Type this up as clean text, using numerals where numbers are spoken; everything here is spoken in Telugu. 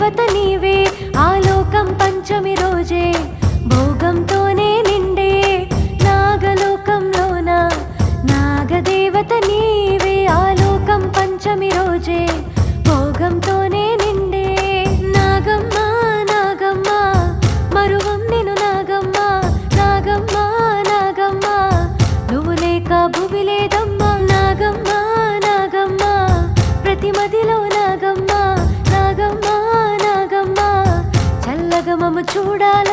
దేవత నీవే ఆలోకం పంచమి రోజే భోగంతోనే నిండే నాగలోకంలోన నాగదేవత నీవే ఆలోకం పంచమి రోజే భోగంతోనే నిండే నాగమ్మ నాగమ్మ మరువం నిను నాగమ్మ నాగమ్మ నాగమ్మ నువ్వు లేక భువి లేదమ్మా నాగమ్మ నాగమ్మ ప్రతి మదిలో నాగమ్మ నాగమ్మ నాగమ్మ చల్లగా మమ్మ చూడాల